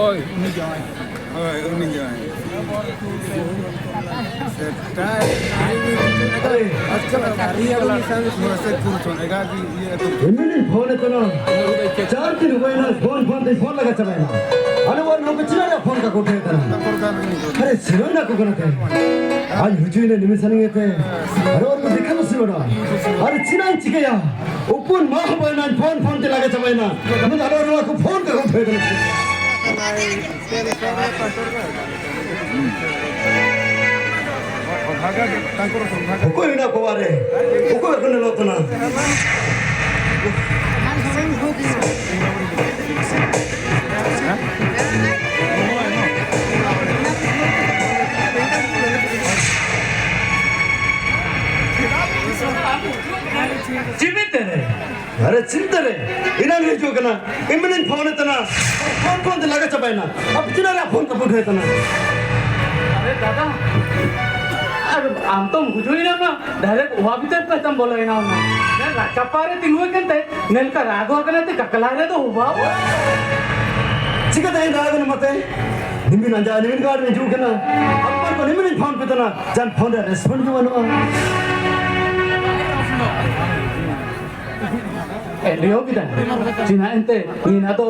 Oi, ini jangan. Oi, ini jangan. आजकल MLA phone है ना 4 दिन हुए ना फोन लगा चलाए ना अरे वो लोग चिल्ला फोन का कोठे था अरे सिरो ना को करते आज हुजू ने निमिषानी थे अरे वो देखा ना सिरो ना अरे चिना चिके या ओपन माह होए ना फोन ते लगा चलाए ना मैं अरे वो को फोन का कोठे था कोई ना कोवारे कोई करने लो तो ना अरे चिंता रे इना नहीं जो करना इमनेंट फोन है तना फोन ते लगा चबाए ना अब चिना रे फोन का कोठे था ना अरे दादा अरे आम तो मुझे ना डायरेक्ट वहाँ भी तक पहचान बोला है ना मैं चप्पारे तिनुए कंते नेल का रागो करने ते ककलारे तो हुआ चिकन है रागो न मते निमिन अंजा निमिन गार्ड में जो करना अपन को निमिन फोन पे तना जान फोन रे रेस्पॉन्ड जो बनो लियो kita Cina ente Nina to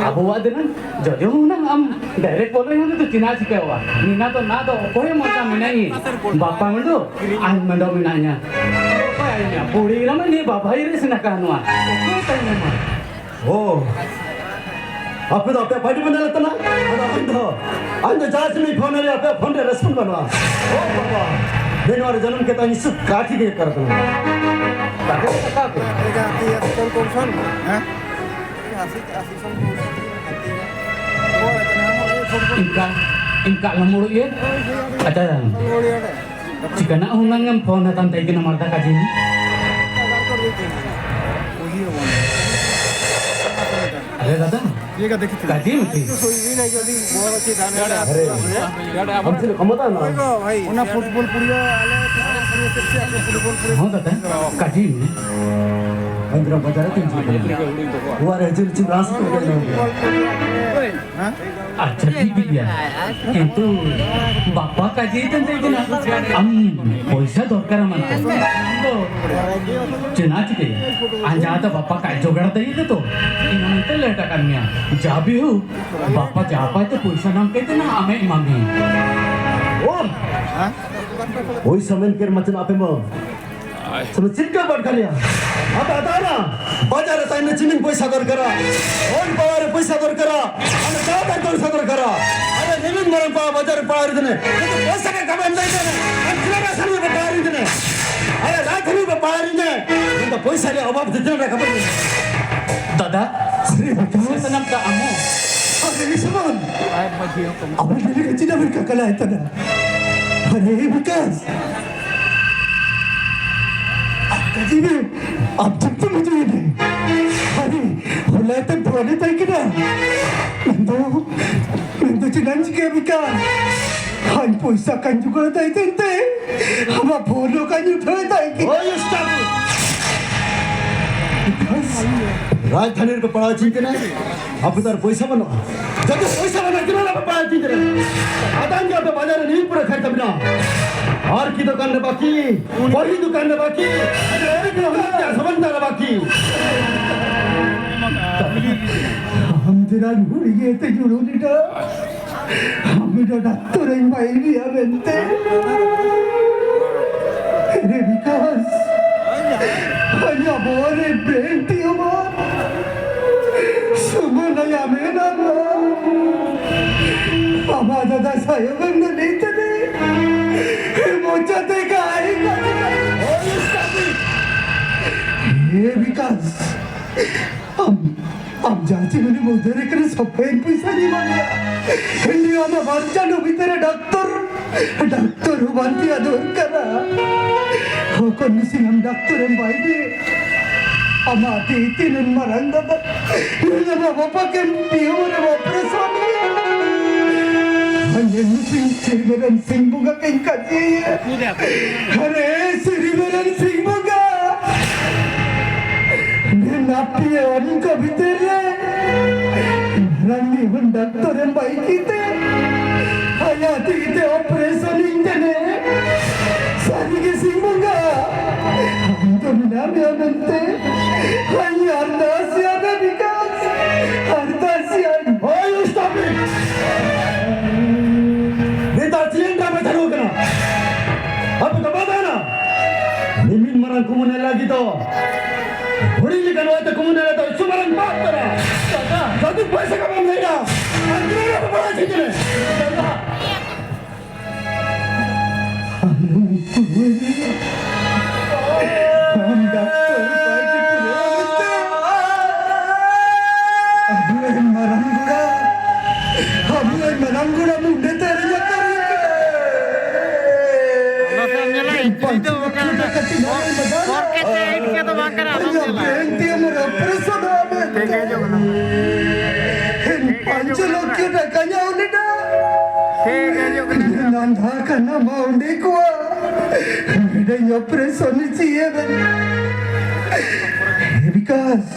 abu ada kan jadi mana am direct बोल रहे हैं तो Cina sih क्या हुआ Nina to ना तो कोई मौका मिला ही बापा में तो आज मंडो मिला nya apa ini puri lama nih बापा ini sih nak anuan कोई tanya mah oh apa तो apa पार्टी बना लेता ना अंदर जांच में फोन रे apa फोन रे रेस्पॉन्ड बनवा ओ बाबा दिन वाले जन्म के तानी सब काठी के करता ना Kakak kakak tu. asisten kursan, asisten Inka lemur ye. Ada yang. Jika nak hunang yang phone hatan tay kena marta kaji ni. अरे दादा ये क्या देखी काजी मती सोई नहीं जल्दी बहुत अच्छी धान अरे हमसे कमता ना भाई उना फुटबॉल पुरिया आले पुरिया सबसे आगे फुटबॉल पुरिया हाँ दादा काजी अंदर बाजार तीन वो रहे चिल रास तो हां अच्छा ठीक है किंतु बापा काजी तंते किना हम पैसा दरकार मानते तो चिना चिके अंजाता बापा काय जोगड़ता ही तो इनंते लेटा करनिया जाबी हो बापा जापाय तो पैसा नाम कहते ना हमें मांगे ओ ओई समय के मचन आपे म समय चिंका बड़ करिया अब आता ना बाजार साइन चिनिंग पैसा दर करा और पावर पैसा दर करा अने का पैसा दर करा अरे निमिन मरन पा बाजार पावर देने तो पैसा के कमाई नहीं देने अंतरा सारी पे पावर देने अरे लाखनी पे पावर देने तो पैसा के अभाव देने ना खबर दादा Shri saya senang tak amu अरे विश्वन अब मेरे के चिना में ककला है तना अरे विकास कजी में अब तक तो मुझे नहीं अरे होला तो बोले तक किना नंदो चिनांची के विकास हाय पैसा कंजू कर दाई तेंते हम फोनो कंजू ठोय दाई की ओए स्टॉप राजधानी पे पड़ा चिंते ना अब तार पैसा बनो जब पैसा बना किलो ना पड़ा चिंते आदान के पे बाजार नहीं पूरा खर्च बिना और की दुकान में बाकी वही दुकान में बाकी अरे किलो क्या समझता है बाकी हम तेरा घुड़ी गए थे जुड़ो निटा हम तो डॉक्टर हैं भाई भी अबंते अरे विकास अया बोरे बेंटी हो सुमन या मेना बाबा दादा साहेब ने लेते थे मोचाते का आई ये विकास हम जांची में मोदरे करे सफेद पैसा नहीं मांगा इंडिया में बांचा नो भीतर डॉक्टर हो बांती आदर करा हो कौन सी हम डॉक्टर हम भाई दे अमाती तीन मरंगा ये ना बापा के पियोरे बापरे स्वामी हमें श्रीमेरन सिंह बुगा कहीं काजी है अरे श्रीमेरन सिंह बुगा ने नापिए उनका भीतर Rangi hendak turun baik kita. Hayati kita operation ini. Sari kisi bunga. Antum nama mente. Hanya anda siapa bikas. Anda siapa. Oh, you stop it. Kita cilindra macam mana kena? Apa kata na? Mimin marang kumunel lagi tu. Huri kan waktu kumunel tu sumaran patera. Satu पैसा कमाम नहीं ना अंदर ना बड़ा चीज़ है हम doctor मरंगुड़ा मुंडे तेरे जकर itu bukan forketnya ini kita makan nanda karena mau dikuah bedanya operation siapa because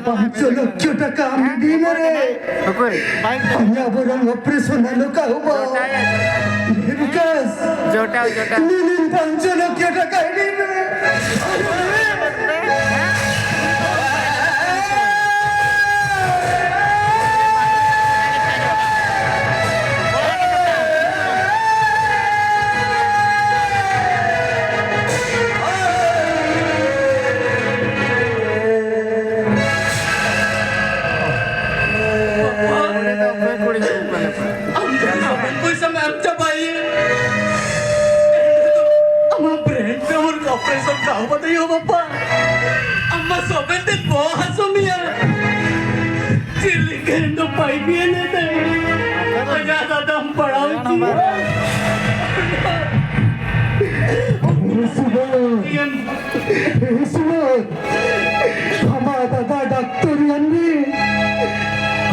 panjang kita kami di mana hanya orang operation lalu kau bawa because jota ini panjang kita kami di mana operation kau बताइए बापा अम्मा सोबत ते बहुत सुमिया chilli करें तो pipe ही नहीं थे मजा आता हम पढ़ाओ हमारा दादा डॉक्टर यानी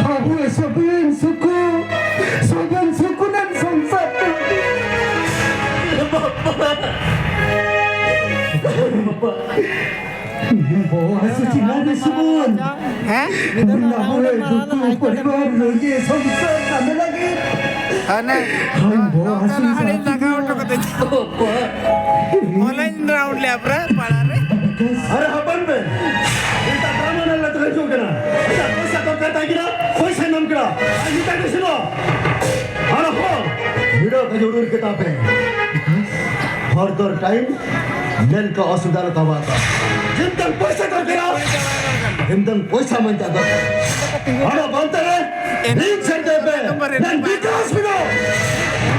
kamu sobian suku dan संसार Bawa suci nadi sumun. Namun itu परिवार ये संसार kami lagi. Bawa suci. online round le apra pada re अरे हपन पे इतना ड्रामा न लग रहा जोकना इतना पैसा तो कहता है कि ना कोई से नाम करा आज इतना कुछ नो अरे हो वीडियो का जरूर किताब है फर्दर टाइम नेल का असुदार का बात जिन तक पैसा कर करा जिन तक पैसा मन जाता अरे बनते रहे रीच सेंटर पे नन विकास बिनो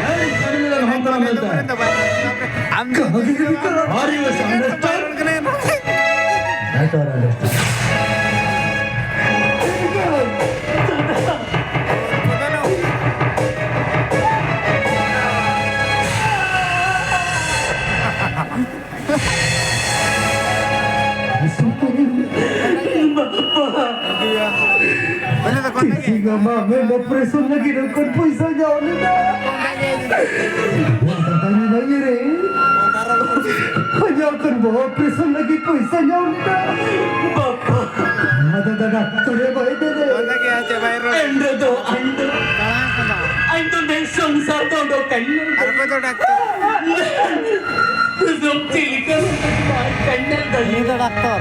नन करने हम करा मिलता है Are you understand? I don't understand. Sehingga mama operation lagi dengan पैसा jauh ni dah. Tanya lagi re. Hanya akan bawa operation lagi पैसा jauh ni dah. Bapa. Ada doktor yang baik deh. kota ke aja viral ando नहीं संसार तो दो कन्या apa tuh dokter तुम chilli कर कन्या ini tuh dokter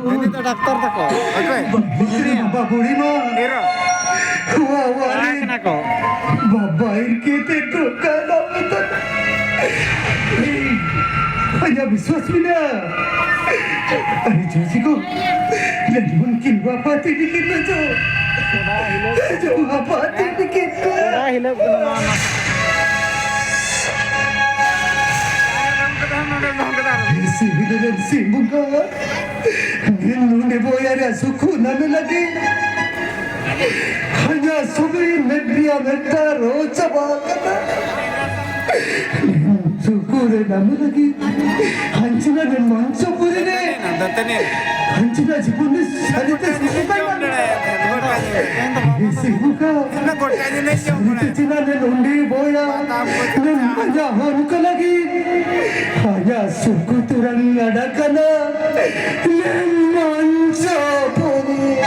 ini tuh dokter tuh kok oke Bapa budi mah. hero Wah kena kok Bapa ini itu kan apa? Hanya biswas mina. Aduh cuci ko. Jadi mungkin Bapa tidak tu. Jauh Bapa tidak tu. hilap kena mana Si bidan si bunga. Ninu ne boyara suku nama lagi. Hanya subi media menta roca bakata. Suku re nama lagi. Hancina ne manso puri ne. nih Hancina jipun ne sarita sipai mana. Si bunga. kena kotanya nih Sarita cina ne lundi boya. Ne manja haruka lagi. Hanya suku turang ada kana. Ne manso puri.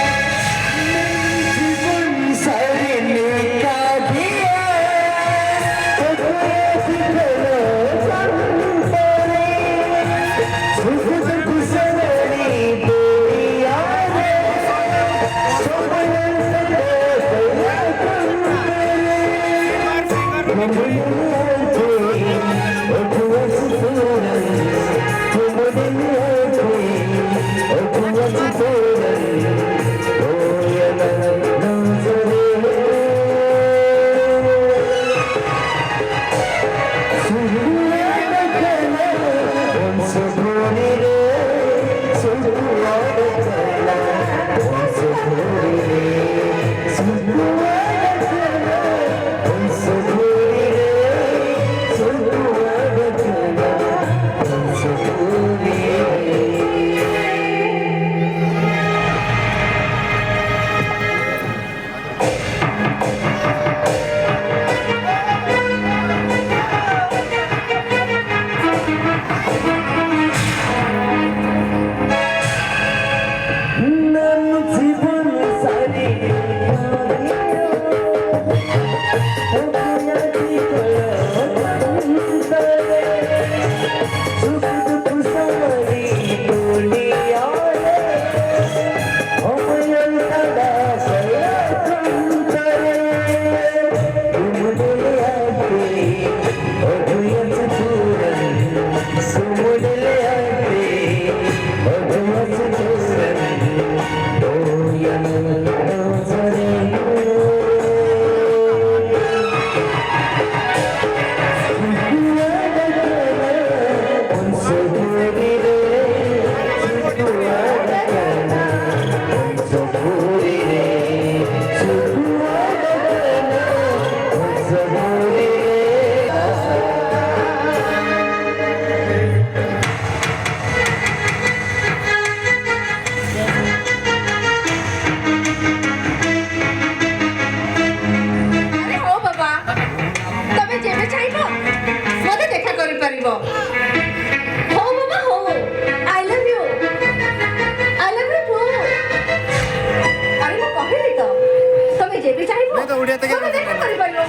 जेबी चाहिए नहीं तो उड़िया तक कौन देखा करी pilo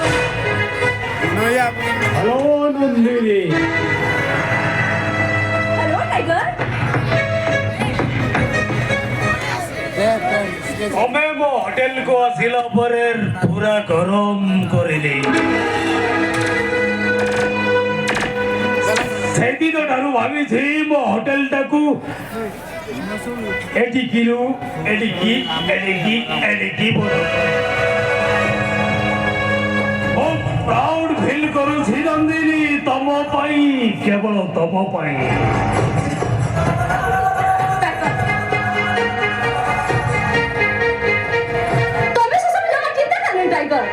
Noah hello Nandini hello tiger तमे मो hotel को आसिला परे पूरा गरम करिली सेदिन ठारू भाबी छी मो होटेल टाकू एटी किलो एटी बोलो ओ प्राउड फील करू छी नंदिनी तम पाई केवल तम पाई तमे से सब जमा चिंता करने टाइगर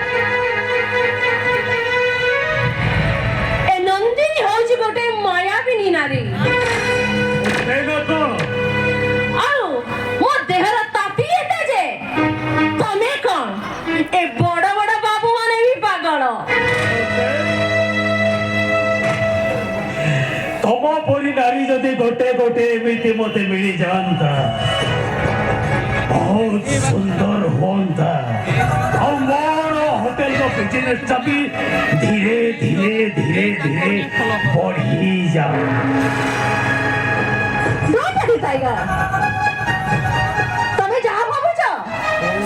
ए नंदिनी होउची गोटे मायाविनी नारी देखो तो आउ मो देहर तापी एते जे तमे कोन ए बड़ बड़ बाबू माने भी पागल तम परी नारी जदि गोटे गोटे एमिति मते मिली जानता बहुत सुंदर होता और मोर होटेल का बिजनेस भी धीरे धीरे धीरे धीरे बढ़ी जा डोंट टाइगर तमे जहा भाबुछ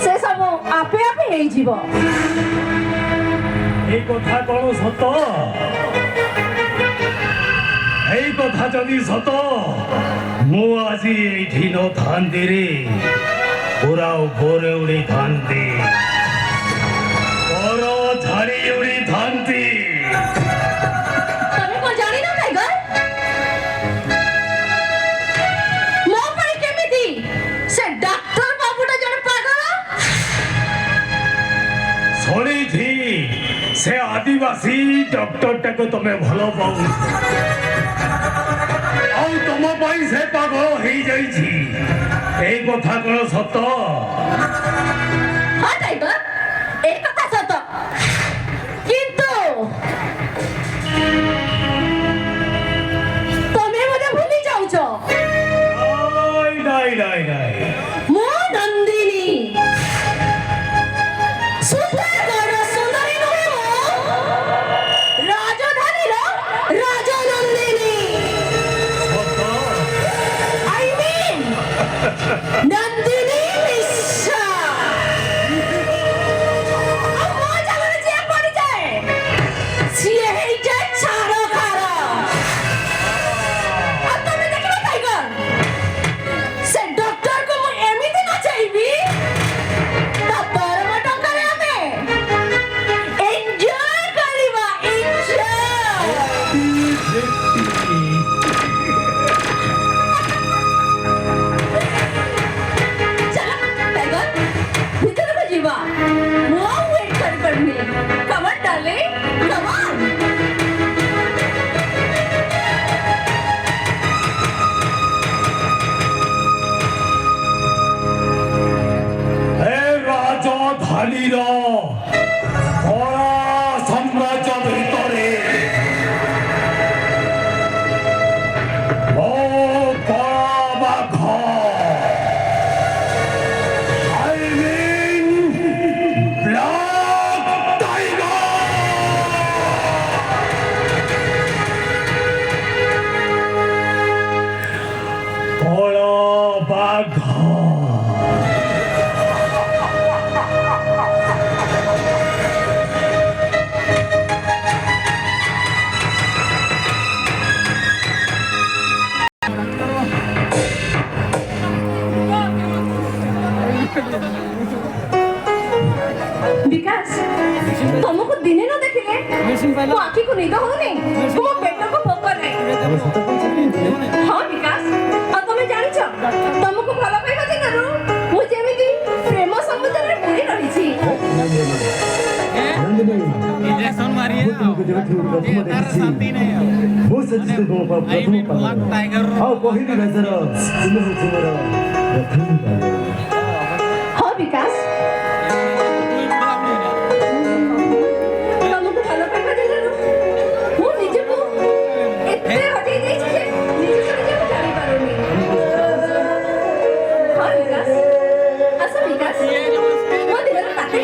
से सब आपे आपे हेई जीवो এই কথা কোন সত এই কথা যদি সত মু আজি এইঠি নথান্তি রে পুরা উপরে উড়ি থান্তি বড় ঝাড়ি উড়ি থান্তি तमे को जानी ना टाइगर मो पई केमिति से डॉक्टर बाबूटा जण पागल ଶୁଣିଛି ସେ ଆଦିବାସୀ ଡକ୍ଟରଟାକୁ ତମେ ଭଲ ପାଉ ଆଉ ତମ ପାଇଁ ସେ ପାଗଳ ହେଇଯାଇଛି এই কথা কোন সত্য हां टाइगर एक कथा सत किंतु तमे मुझे भूली जाउछ নাই নাই নাই मो नंदिनी सुंदर सुंदरी नुहो राजधानी रो राजा नंदिनी आई मीन नंदिनी मिश्रा अब मो जगह जे पड़ जाए सिए हे जे छाड़ो खारो अब तमे देखो टाइगर से डॉक्टर को मु एमिति न चाहिबी ता दरमा टंकारे हमें एंजॉय करिवा एंजॉय चला टाइगर भीतर को जीवा मु वेट कर पड़नी come on darling come on হে রাজধানীর কড়া সাম্রাজ্য ভিতরে ও কড়া বাঘ I mean Black Tiger কড়া বাঘ विकास तुमको दिने न देखिले मो आखी को निद होनी तुम पेट को भोक नहीं हां विकास आ तुम जानि छ तुमको भलो पाइबा दिनरु मु जेमिति प्रेम समुद्र रे बुडी रही छी इंजेक्शन मारिए ମୁଁ ସଚିତ ତୁମ ପ୍ରଥମ टाइगर ଆଉ କହିଲି ରାଜାର ତୁମେ ହେଉଛି ମୋର ପ୍ରଥମ ପାଗଳ। हां विकास तुमको भलो पाइबा दिनरु मु निजे को एते हटि देई छी जे निजे से निजे को जानि पारुनी हां विकास आसा विकास मो दिनर ताते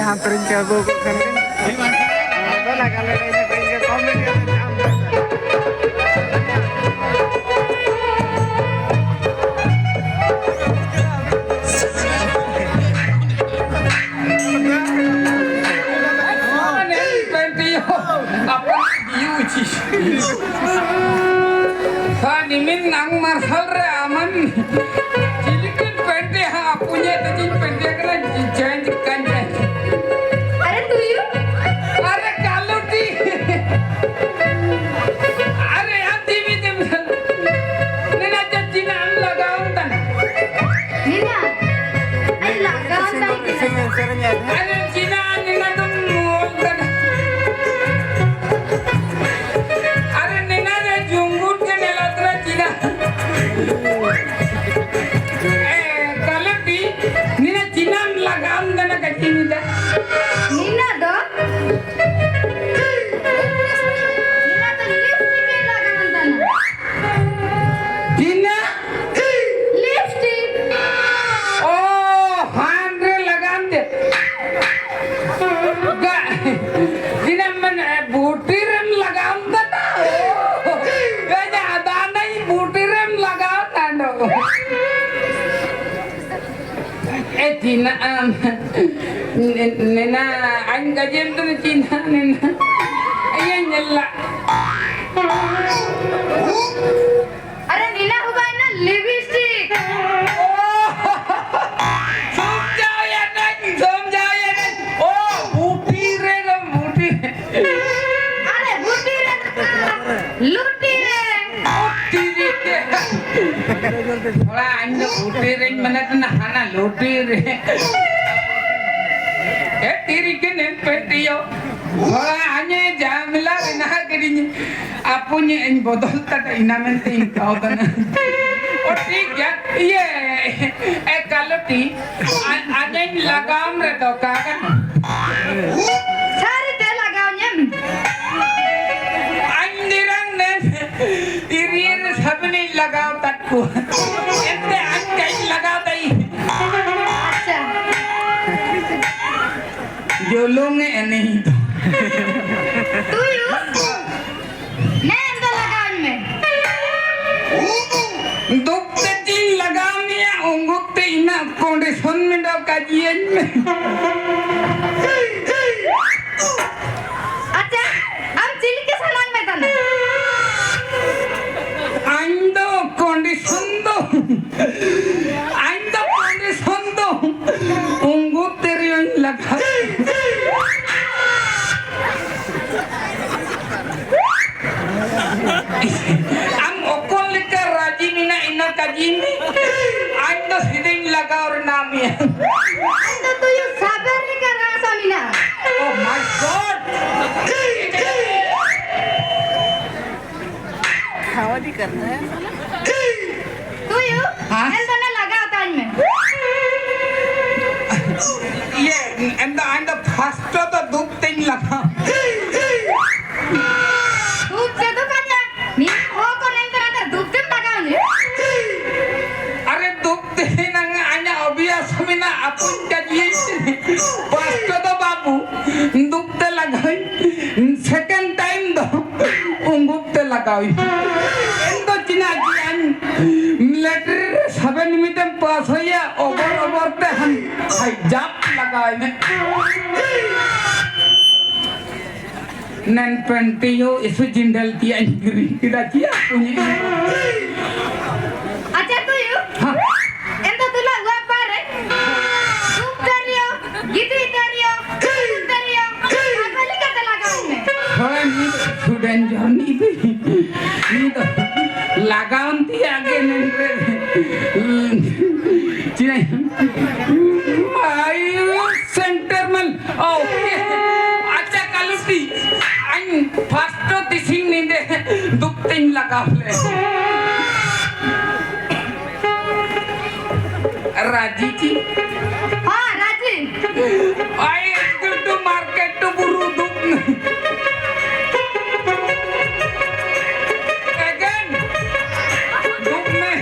Hantarin ke buku kan apa lah kalau ini ke komen ya Jimin nang marsal re aman. Jilikin pente ha punya tajin pente kena janji kanjai. अरे तू यू अरे कालुटी. अरे hati bitem. Nina jajina am lagaun tan. Neena अरे लगा होता अरे Cina nina tum mul tan. अरे nina re jungut ke nelatra Cina. कालुटी nina Cina am lagaun tan kacin ida. Neena दो नीना तो लिपस्टिक लगा होता ना Cina. लिपस्टिक Oh, handre लगाम दे. गा Cina मन बूटी रम लगाम दे ना. ये ज्यादा नहीं बूटी रम लगाम ना no. Cina nena anh kajem tu Cina nena. Ayah nyela. अरे नीना हुआ है ना लिपस्टिक समझाओ या नहीं. Oh, बूटी रे गा बूटी. अरे बूटी रे लूटी रे Booty रे. थोड़ा अंदर बूटी रे मने तो नहाना लूटी रे. Tiri ke nempetiyo. Wah, hanya jamila rena kirinya. Apunya en bodol tata inamente ingkau tan. Oh ठीक ya, ये kalau ti, hanya in lagam re to kakan. सारी ते लगाओ Andirang ne, tiri re sabne lagao tatku. Ente anjay lagao tai. अच्छा Jolonge नहीं तो. तू you मैं अंदर लगाओ में Dokter cing lagamnya ungguk te ina kondison mendak kajian. अच्छा अब चिल के सलांग में तना Ando kondison do ungguk terion lagam. Ang okol lika rajin ina kajini. Ando siding lagaw nami. अंदर तू यू साबर नहीं कर रहा सामिना Oh my God! तू यू हाँ? अंदर ने लगाओ ताज में Yeah, and the first of the duk thing lagam. धूप से तो कन्या नी हो को नहीं करता धूप से लगाओ ने अरे दुख देना आया अभ्यास में ना अपन कजिए फर्स्ट तो बाबू दुख ते लगाई सेकंड टाइम दो उंगुप ते लगाई एंदो चिना जियान मिलिट्री सबन मिटम पास होया ओवर ते हम हाई जाप लगाई ने नन पेंटियो इस जिंदल तिया इंग्री किदा किया पुnya. अच्छा तू यू हाँ. अंदर तू लगा पर धूप करियो गीत करियो करियो अब नहीं करता लगाओ में थोड़ा नी स्टूडेंट जर्नी भी नी तो लगाउन थी आगे नहीं चिने आयु सेंटर में ओके अच्छा कालुटी अन फर्स्ट तो दिसिंग नहीं दे दुख तीन लगा ले राजी जी हाँ राजी आई टू मार्केट टू बुरु दुख again दुख में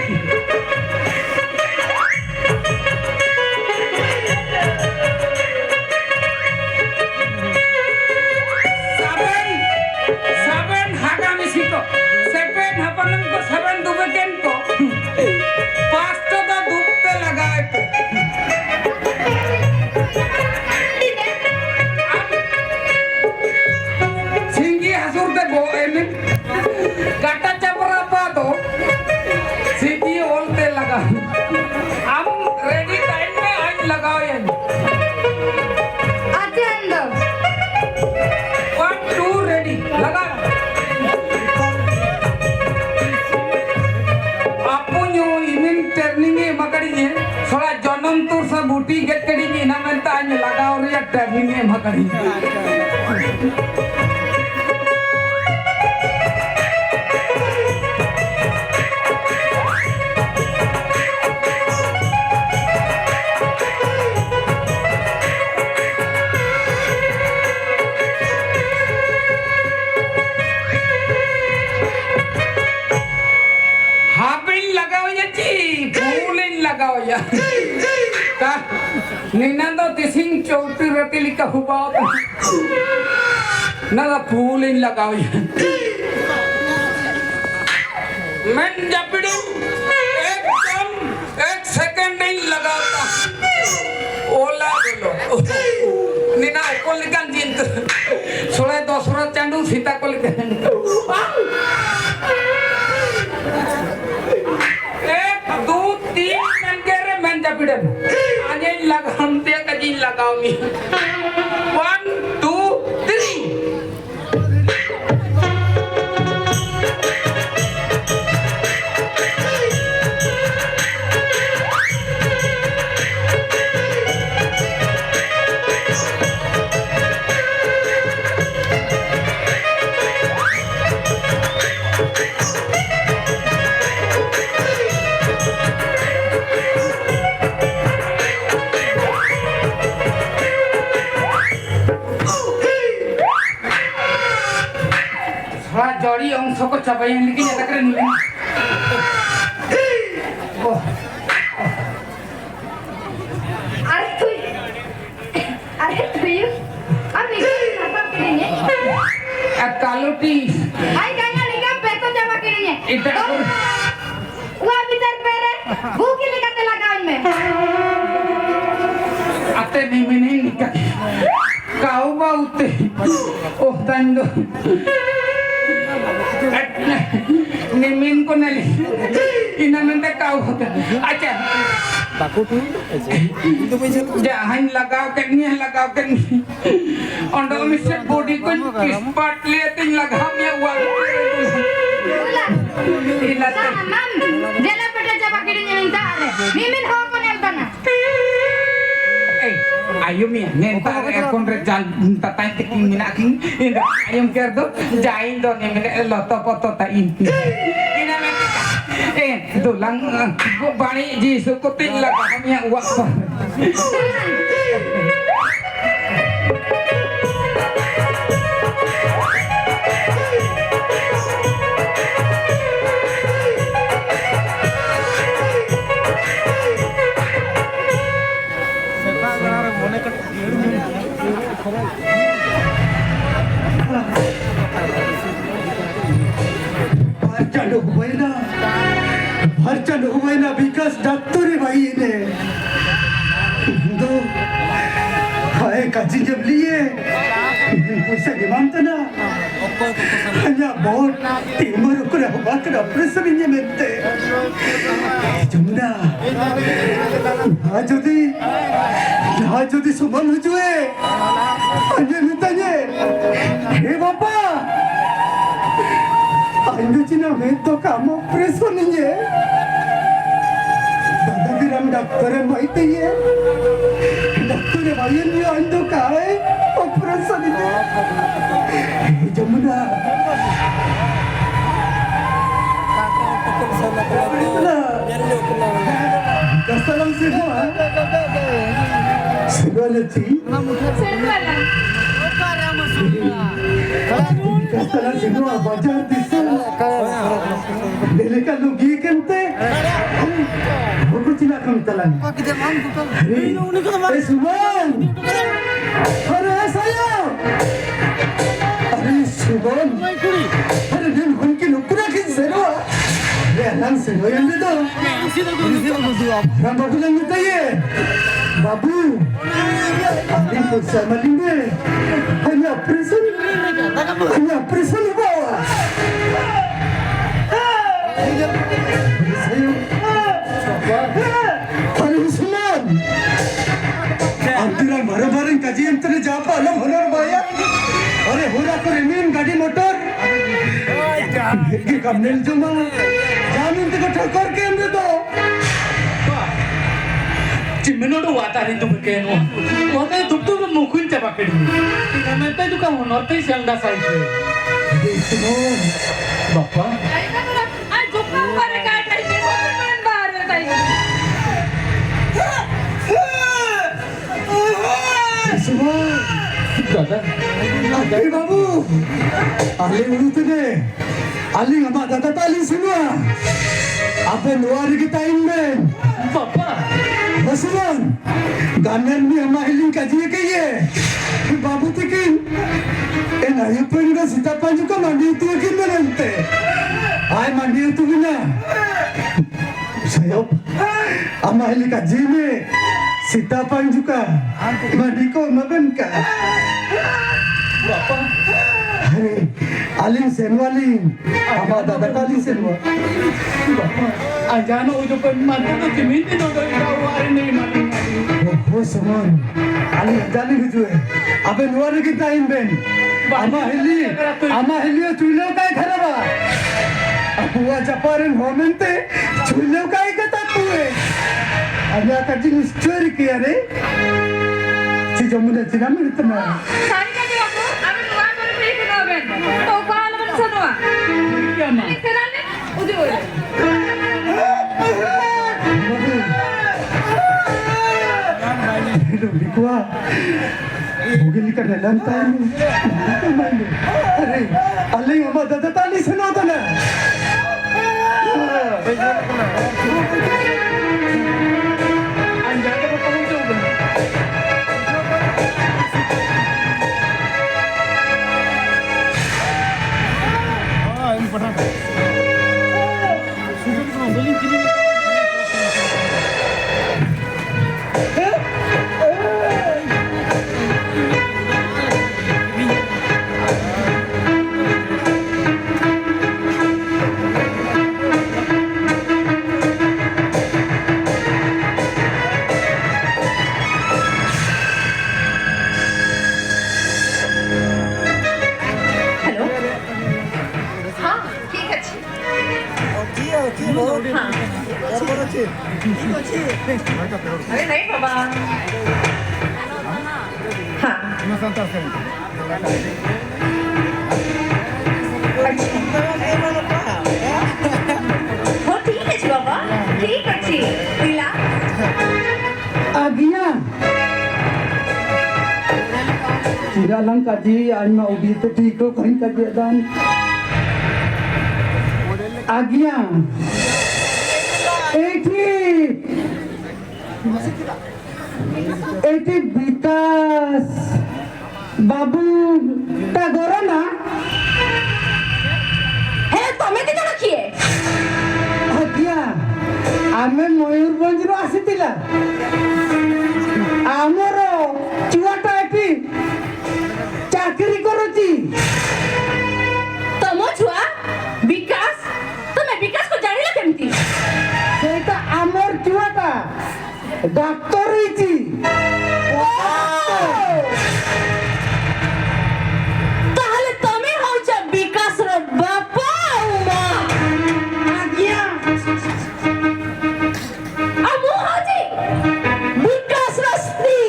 seven haga misiko seven hapanam ko seven dubeken ko pasta da dukte lagae ko ini makan ini. Hapin लगाओ ya ची, फूलिन लगाओ ya. का निनंदो तिसिंग चौटी रति लिखा हुआ ना फूलिन लगाओ ya. मैं जबड़े एकदम 1 सेकंड नहीं लगाता. ओला बोलो. निना को लिखन दिन सोलह 10 चांदू सीता को लिखन. 1 2 3 मंगेरे मैं जबड़े आने लगाम ते कजी लगाऊंगी 1 2 3 जड़ी अंश को चबाई लेकिन ये तक नहीं अरे तू अब निकल ना करेंगे कालोटी आई गाना निकाल पे तो जमा करेंगे इधर वो भीतर पेरे भूखी लगाते लगाओ में आते नहीं निकल काऊ बाउते ओह तंदो निमिन को नली ina nante kau hote acha bakutu itu bisa jahan lagaw ken ni ondo miset body ko kispat liatin lagaw niya wag ilate mam jela peta jaba kirinya ninta are mimin ho ko nel bana ayo mi nenta ekon rejal tatay tiking minaking inda ayam kerdo jain do ni mine loto poto ta inti ina nante dulang go bani ji suko ting laga niya wak pa Harchan humaina bikas daktore bhai ne do hai kachi jab liye पैसा मांगता ना हन्या बहुत timur ukura bakra operation inye mente jumna na jodi suman hujue anye mitanye he bapa ando china mein to kam operation inye dada biram doctor maite ye doctor bhai ne ando kai operation inye Jamuna कसलम सिगवा सिगवालची कसलम सिगवा बाजार दिसो देलेका लोगी कंते बुकुचिना कंतलन अरे सुमन अरे saya Subon, ada dia mungkin ukuran zero. Dia lang zero yang itu. Ram babu lang itu ye. Babu, ini pulsa malinge. Hanya operation bawa. Hari Usman, antiran barang-barang kaji yang terjadi alam honor bayar. अरे होरा को रेमिन गाड़ी motor के कमनेल जुमा जामिन ते को ठोकर के अंदर दो चिम्मनोड वात tari tu berkain wah tu tu mukun coba kedua nama itu juga honornya yang dah saya bapak semua dadah Hey babu, aling urutu deh. Aling amat datang aling semua. Apa luar kita inmen? bapak Masukan. Ganan ni amat aling kaji kaya. Babu tikin. Ayo pengen sita panju ka mandi itu akin nanti. Ay mandi itu gina. Saya amat aling kaji ni. Sita panju ka. Mandi ko makan ka. bapak Hey, aling senwa aling. Apa ada aling senwa? bapak ajana ujupan mata tu cimin itu dari kawari ni maling Oh, seman. Aling jalan gitu eh. Apa luar kita inben? Ama heli chuilo kai kharaba. Apu aja parin homente chuilo kai kata tuwe. Anya kajing story kiya re. Si jamuna chinamu itna. Sari kaji babu, আমি নোয়া করে free করে হবেন তো কাল মানে শোনোয়া क्या माँ এই সেরালে উদি বলে Hello, Bikwa. Bugil ka na lang tayo. Aray, aling ama dadatali sa nota na. anjana bapak ujupan Ini pernah. Sudah kita beli kini. Hello हाँ ठीक আছে हाँ अरे नहीं बाबा हाँ हो ठीक আছে বাবা ঠিক আছে দিলা Agiya. Tidak lang kaji anma ubi itu tiko kain kaji dan. Agiya. Eti bitas. Babu tagorana. হে তুমি কি জানো কি Agiya. Ame Mayurbhanjru asitila. Amar chuata eti ଚାକିରି କରୁଛି। ତମ ଛୁଆ ବିକାଶ ତମେ ବିକାଶକୁ ଜାଣିଲ କେମିତି ସେଇଟା ଆମର ଛୁଆଟା ଡାକ୍ତର ହେଇଛି। ତାହେଲେ ତମେ ହଉଛ ବିକାଶର ବାପା ଆଉ ମା ଆଜ୍ଞା ଆଉ ମୁଁ ହଉଛି ବିକାଶର ସ୍ତ୍ରୀ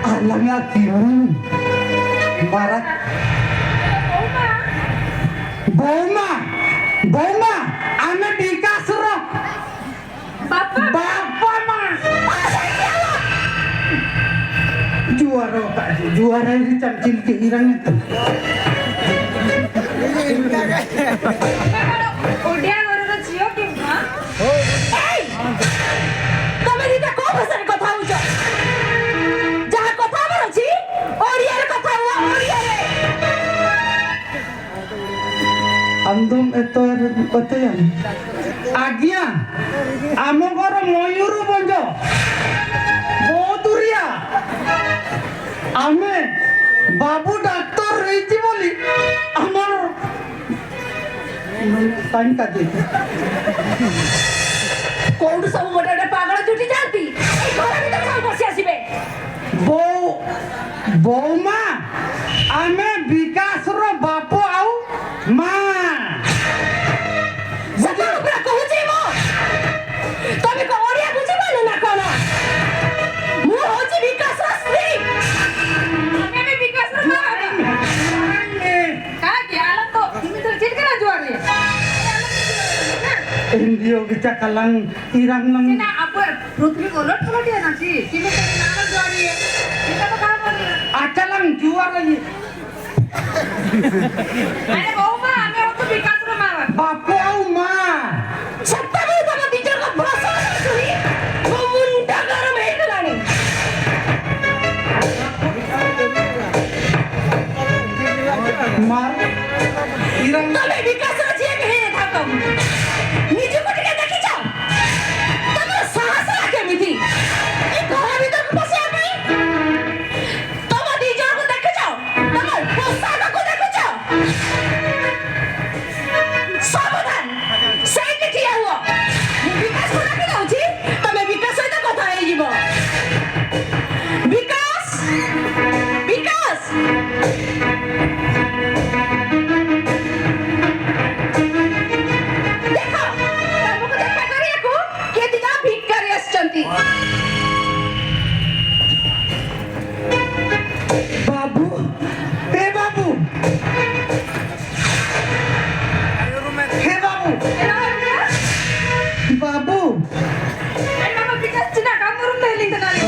alangnya kian barat Boma Boma ame Bikasro ବାପା Bapa ma juara kak juara ini camcil ke irang itu Odia ଘରର ଝିଅ କି ମା ଏଇ ତମେ ଦିଟା କୋଉ ଭାଷାରେ କଥା ହଉଛ ଯାହା କଥା ହବାର ଅଛି ଓଡ଼ିଆରେ କଥା ହୁଅ ଓଡ଼ିଆରେ andom itu yang agia amo goro Mayuru bonjo boturia ame babu doctor reiti boli amar time kaje କୋଉଠୁ ସବୁ ଗୋଟେ ଗୋଟେ ପାଗଳ ଜୁଟି ଯାଆନ୍ତି ଏଇ ଘର ଭିତରେ ସବୁ ବସି ଆସିବେ ବୌମା ଆମେ ବିକାଶର ବାପ ଆଉ ମା ସେତେବେଳେ ପୁରା କହୁଛି ମୁଁ ତମେ କଣ ଓଡ଼ିଆ ବୁଝିପାରିଲ ନା କଣ Indio kita kalang irang lang. না আপু পৃথিবী উলট পালট है ना जी किने तो नाम जोड़ी है এটা তো খারাপ বলি Acha lang jual lagi. আরে বৌমা আমি ওকে বিকাশ রে মারা Bapu au ma. সত্তা বলে তোমার টিচার কা ভাষা শুনি মুন্ডা গরম হয়ে গেলানি Ma. Irang তুমি বিকাশ রে যে ভেয়ে থাকো নিজে কোটিকে দেখি যাও তোমার সাহস রাখে মিথি এই ঘরের ভিতর বসে আমি তোমার দুইজনকে দেখে যাও তোমার পোশাককে দেখে যাও সাবধান সেইটি ঠিয়া হুଅ বিকাশ को ডাকি দଉଛି ତମେ ବିକାଶ ସହିତ କଥା ହେଇଯିବ ବିକାଶ ବିକାଶ ଦେଖ ତମକୁ ଦେଖା କରିବାକୁ କିଏ ଦିଟା ଭିକାରୀ ଆସିଛନ୍ତି babu. Hey babu. Hey babu. Babu. এই মামা বিকাশ চিনা কামরুম দেলিং তালি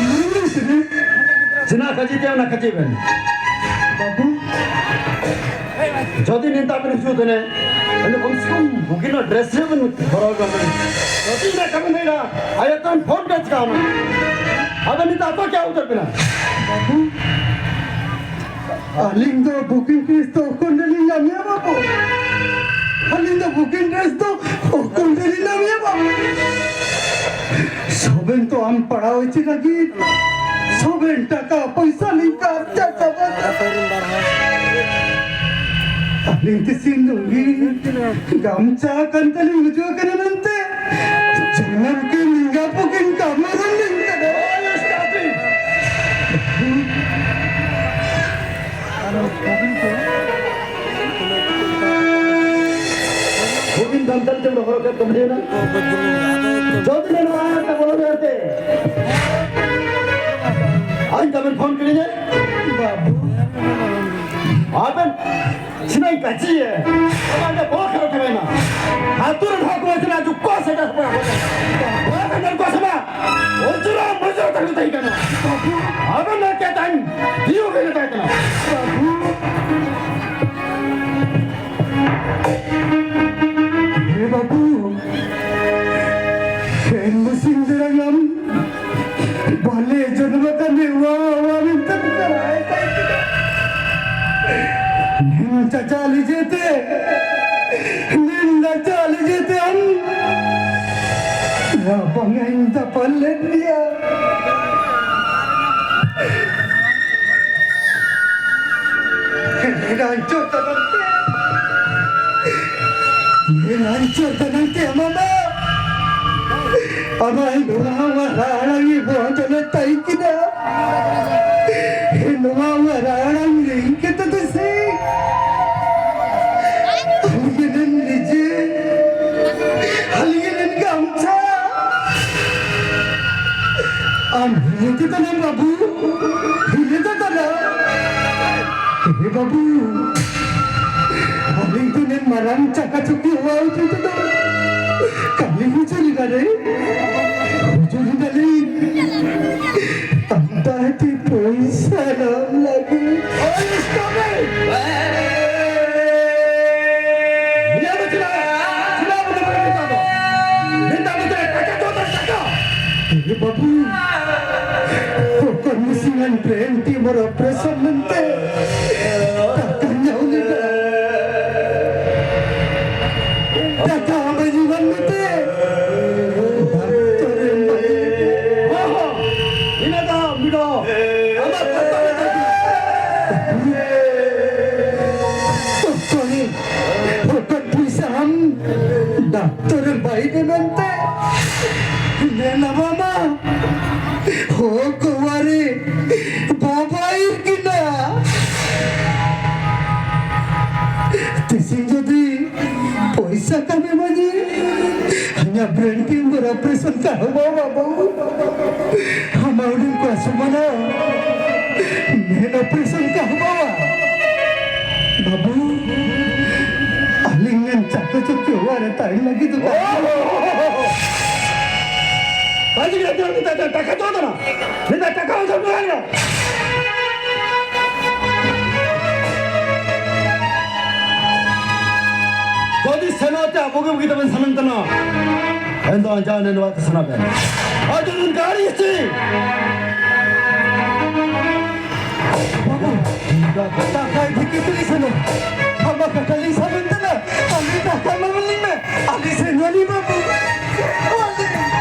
Sina kaji tiang na kaji ben. Babu. Jadi ninta ben husu tene. Ane konsum mungkin na dress je ben baro gamen. Jadi na kami nahi na. Ayatan phone kaj kaam. Agar ninta apa kya utar bina? Babu. Alindo booking fees to kondeling namanya babu. Alindo booking dress to kondeling namanya babu. Soben to am pada hoichi lagi. Soben taka paisa lingkar jaka bata. Alinti sindungi gamcha kantali ujo kanante. Jangan ke lingga booking kamaran lingka. Mungkin dantal jam dah orang kata macam mana? Jadi neno ayat tak boleh berarti. Ain kami phone kiri je. Babu. Aben, sinai kaji ye. Orang ada bawa kerja mana? Hatur dah kau cina juk kau sedar apa? Kau sedar kau sama? Ojura mujur tak lutai kana. Aben nak kata ni, dia kena tak kana. Hey babu. Ken musim derangam. Bale janma ka newa awarin tak karai kai kita. Ninda chali jete. Ninda chali jete हम. Ya bangain ta palle dia. Ini hancur tanante. Ini hancur tanante mama. Abang lumawa rarang ibu jana tai kita. Lumawa rarang ring kita tu si. Haliginan nije, haliginan gamcha. Am hile ta na babu, hile ta na. Hey babu, haling tu nen marang cakacuki huwa uji tu tu. Kali hujuri kare. Hujuri dali. Anta hati paisa nam lagi. Oh, stop it! Dia macam mana berita tu? Ninta betul, kakak tu tak cakap. Hey babu, kau musingan berhenti meropresan nanti. Takkan jauh ni dah. Takkan majuan nanti. Doktor yang baik. Oh, ini dah mido. Amat kata lagi. Doktor ni, bukan puisam. Doktor yang baik nanti. Nena mama. Oh, kawari. Babai kina. Tising jadi paisa kami maji. Hanya berhenti beroperasi kau bawa. Hamau din kuasa mana? Nena operasi kau bawa. Babu, alingan cakap cakap আরে তাই লাগি তো কাজে গেছে টাকা তো না নেতা টাকাও জন্য না যদি সেনাতে আপুকে বুঝতে পারেন সামন্ত না এন্ড জানেন বাত শোনাবেন আজ উন গাড়ি আছে টাকা থেকে তুলিস না আমার কাকালি সামন্ত না আমি টাকা মামলি না আমি সেনালি বাবু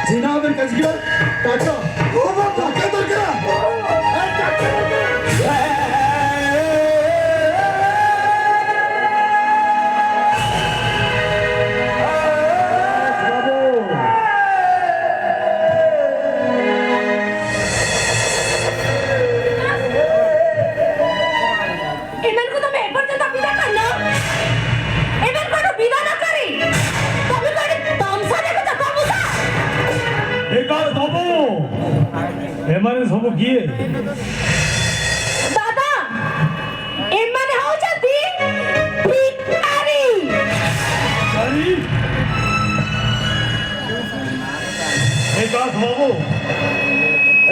জিনাবের কাছে গিয়ে টাকা ও বাবা টাকা দরকার এমন কথা মে পর্যন্ত বিদা করনা এমন কোনো বিদা না করি তুমি করে তামসা দেখো তো তামসা একা বাবু এমানে সব কিଏ দাদা এমনে হউଛନ୍ତି ভিখারি গাড়ি একা বাবু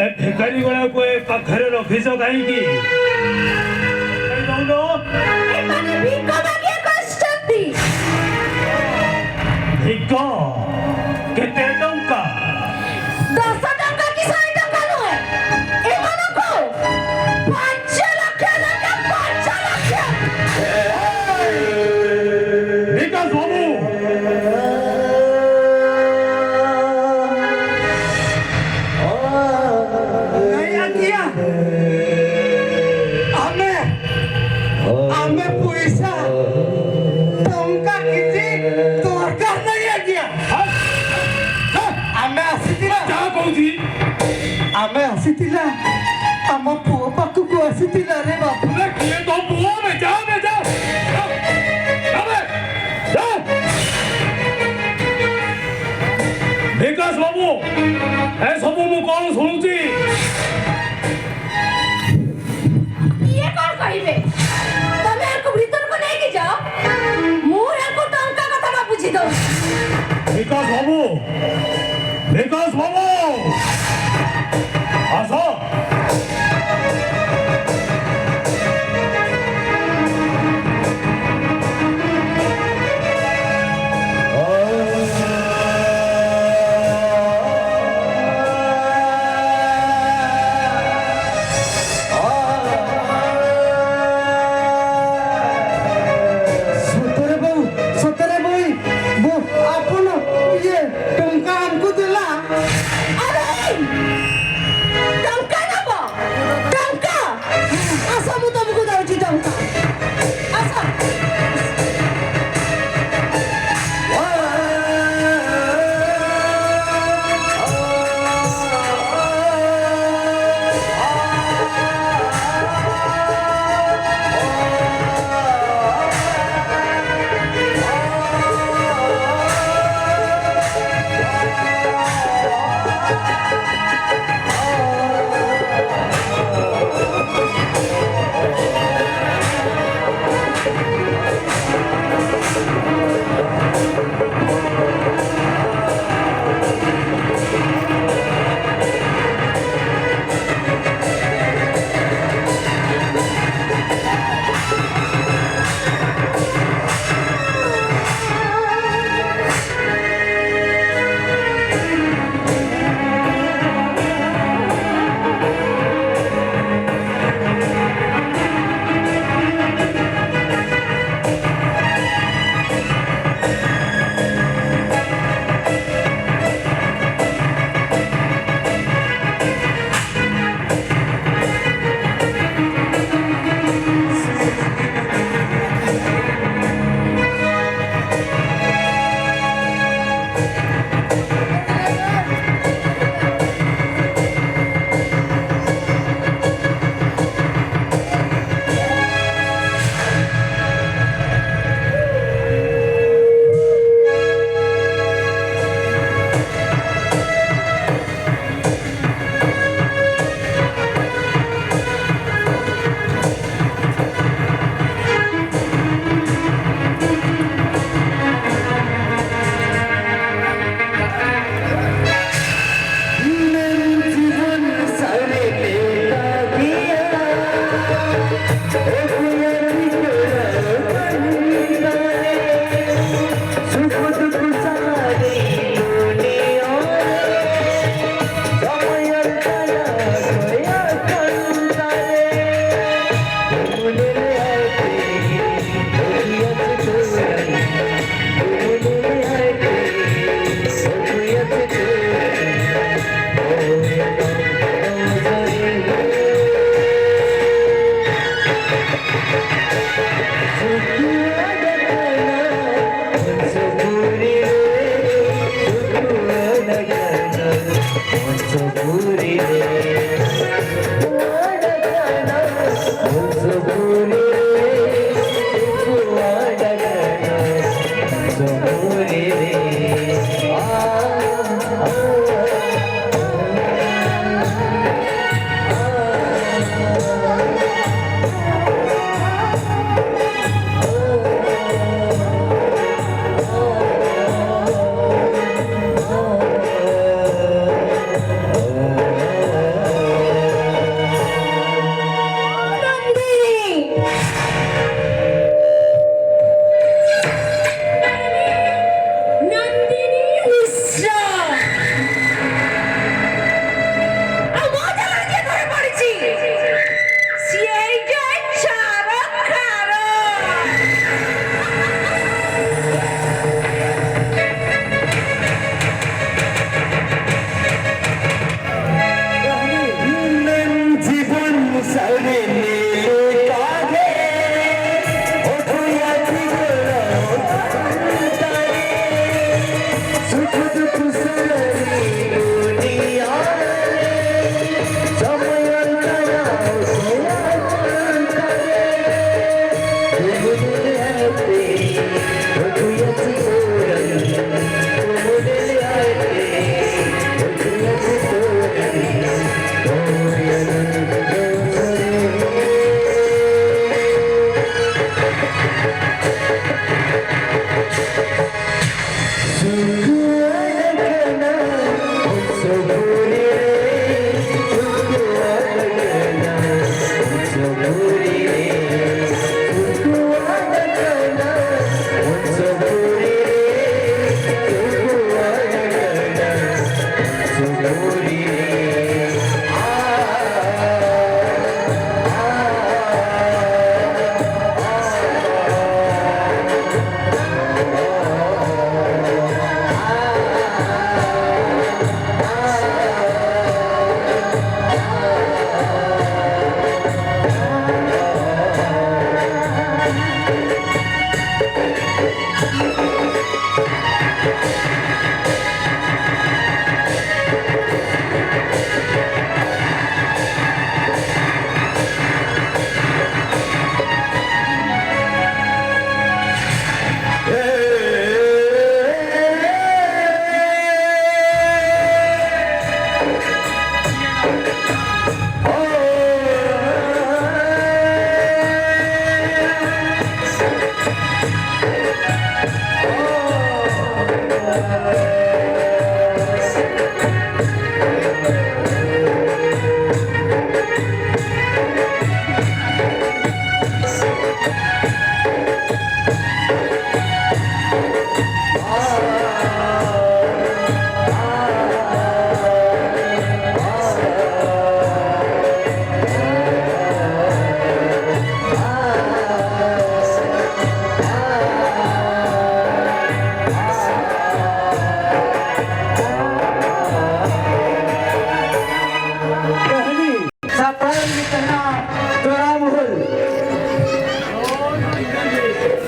ଏ ଭିକାରୀ ଗୁଡ଼ାକୁ ଏ ପାଖରେ ରଖିଛ କାହିଁକି ଦଉନ ଏମାନେ ଭିକ ମାଗିବାକୁ ଆସିଛନ୍ତି ଭିକ କେତେ ଟଙ୍କା 10 ଟଙ୍କା କି 100 ଟଙ୍କା ନୁହେଁ ଏମାନଙ୍କୁ 5 ଲକ୍ଷ ଟଙ୍କା 5 ଲକ୍ଷ ବିକାଶ ବାବୁ नहीं आकिया हमें पैसा टंका किसी दरकार नहीं आकिया हमें आसीथिला ଯାହା କହୁଛି हमें आसीथिला हम पुओ पाखକୁ आसीथिला रे बाबू ତୁମେ କିଏ ତୋ ପୁଅ ବେ ଯାଅ ବେ ଯାଅ ବିକାଶ ବାବୁ ଏସବୁ ମୁଁ କଣ ଶୁଣୁଛି ये कौन कहिबे तमे आको भीतर को नहीं कि जाओ मु याको टंका कथा ना बुझी दो ବିକାଶ ବାବୁ ବିକାଶ ବାବୁ ଆସ सतरे भाई वो अपन ये टंका हमको देला अरे टंका ना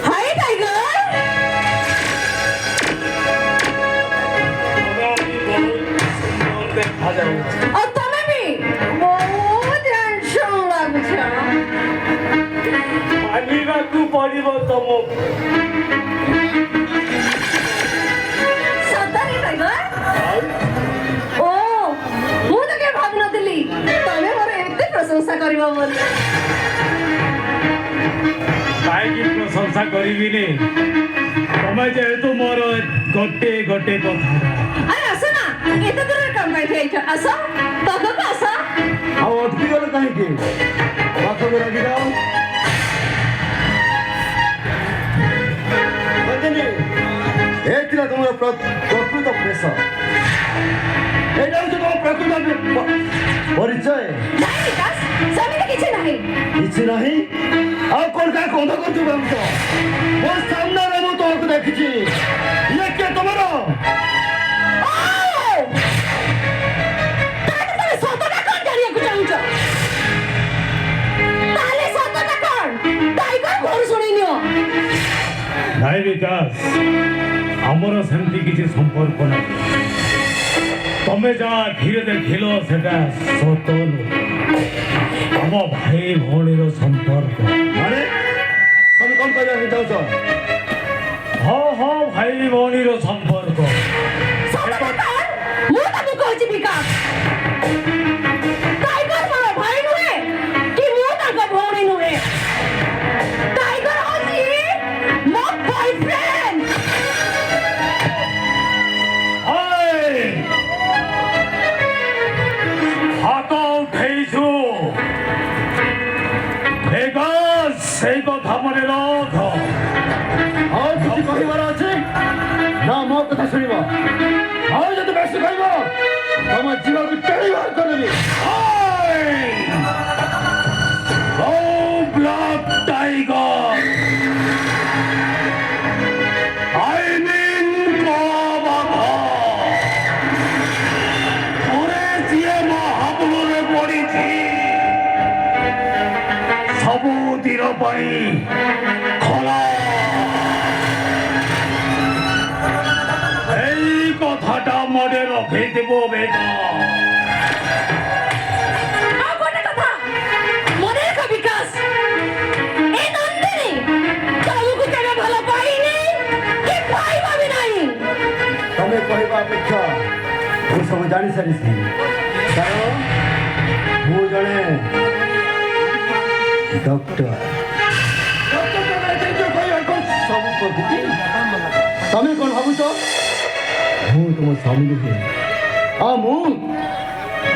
हाय टाइगर और तुम्हें भी बहुत टेंशन लगছে ମାନିବାକୁ ପଡ଼ିବ ତମକୁ। ସତରେ ଟାଇଗର ଓ ମୁଁ ତ କେବେ ଭାବିନଥିଲି ତମେ ମୋର ଏତେ ପ୍ରଶଂସା କରିବ ବୋଲି କାହିଁକି ପ୍ରଶଂସା କରିବିନି? ତମେ ଯେହେତୁ ମୋର ଗୋଟେ ଗୋଟେ କଥା। ଆରେ ଆସ ନା ଏତେ ଦୂରରେ କଣ ପାଇଁ ଠିଆ ହେଇଛ ଆସ ପାଖକୁ ଆସ ଆଉ ଅଟକି ଗଲେ କାହିଁକି? ପାଖକୁ ରଖିଯାଅ। ଏ ଥିଲା ତୁମର ପ୍ରକୃତ ପ୍ରେସ। ଏଇଟା ହଉଛି ତୁମ ପ୍ରକୃତ ପରିଚୟ। ନାଇଁ ବିକାଶ ସେମିତି କିଛି ନାହିଁ କିଛି ନାହିଁ ଆଉ କଣ କାହା କନ୍ଧ କରୁଛୁ ଭାବୁଛ? ମୋ ସାମ୍ନାରେ ମୁଁ ତୁମକୁ ଦେଖିଛି। ଇଏ କିଏ ତମର? ତାହେଲେ ତମେ ସତଟା କଣ ଜାଣିବାକୁ ଚାହୁଁଛ ତାହେଲେ ସତଟା କଣ ଟାଇଗର ଘରୁ ଶୁଣି ନିଅ ନାଇଁ ବିକାଶ, ଆମର ସେମିତି କିଛି ସମ୍ପର୍କ ନାହିଁ। ତମେ ଯାହା ଧୀରେ ଦେଖିଲ ସେଟା ସତ ନୁହେଁ। ଆମ ଭାଇ ଭଉଣୀର ସମ୍ପର୍କ। ମାନେ ତମେ କଣ କରିବାକୁ ଚାହୁଁଛ? ହଁ ହଁ, ଭାଇ ଭଉଣୀର ସମ୍ପର୍କ। ସତଟା କଣ ମୁଁ ତମକୁ କହୁଛି ବିକାଶ ଟାଇଗର ମୋର ଭାଇ ନୁହେଁ କି ମୁଁ ତାଙ୍କ ଭଉଣୀ ନୁହେଁ ଟାଇଗର ହଉଛି ମୋ ବୟଫ୍ରେଣ୍ଡ ହାତ ଉଠେଇଛୁ ସେଇ କଥା ମନେ ରଖ। ଆଉ କିଛି କହିବାର ଅଛି ନା ମୋ କଥା ଶୁଣିବ? ଆଉ ଯଦି ବେଶୀ କହିବ ତମ ଜୀବକୁ ଟେଳି ବାହାର କରିଦେବି। ବ୍ଲାକ୍ ଟାଇଗର, I mean ବାଘ। ଥରେ ଯିଏ ମହାବଳରେ ପଡ଼ିଛି ସବୁଦିନ ପାଇଁ ଖୋଲା। ଏଇ କଥାଟା ମନେ ରଖିଥିବ ବେଟା। ଆଉ ଗୋଟେ କଥା ମନେ ରଖ ବିକାଶ ଏ ନନ୍ଦିନୀ ତମକୁ କେବେ ଭଲ ପାଇନି କି ପାଇବା ବି ନାହିଁ ତମେ କହିବା ଅପେକ୍ଷା ମୁଁ ସବୁ ଜାଣି ସାରିଛି। କାରଣ ମୁଁ ଜଣେ ଡକ୍ଟର। ତମେ କଣ ଭାବୁଛ तुम स्वामी नुहे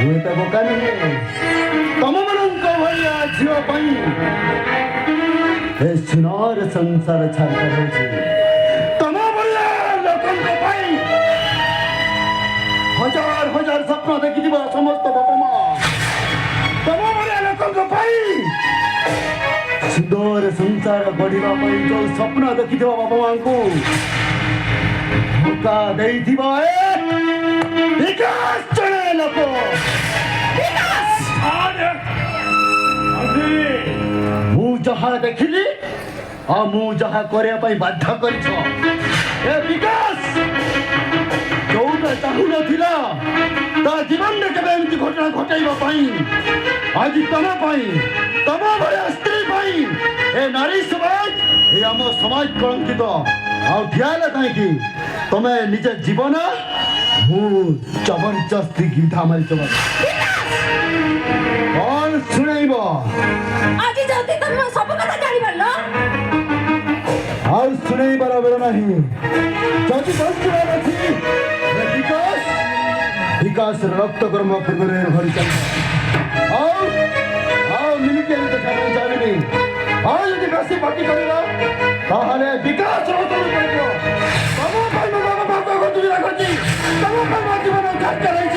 मुझे बोका नुहे तुम मनंक भैया झील सुनार संसार छाड़कर तुम भैया लोक हजार हजार स्वप्न देखी समस्त बापा माँ तुम भैया लोक सुंदर संसार गढ़ा जो स्वप्न देखी बापा माँ को धोखा विकास चले लोक मु जहा देखिली मु जहा करने बाध्य कर विकास जोटा चाहू ना जीवन में केवे एमती घटना घटाई आज तुम भाया स्त्री ए नारी समाज ये आम समाज कलंकित आला कहीं तुम्हें निज जीवन मु जबरदस्ती गिधा मारी कौन शुणब आज जल्दी तुम सब कथा जानि परलो आउ शुणैबार बेला नहीं जदि बंचुवार अछि विकास रक्त कर्म पूर्व भरी चल मिलिके देखा जानी यदि बेसी पार्टी करला ताहले विकास रक्त तम बाबा बाबा को तुझे रखी तम जीवन घाट कराई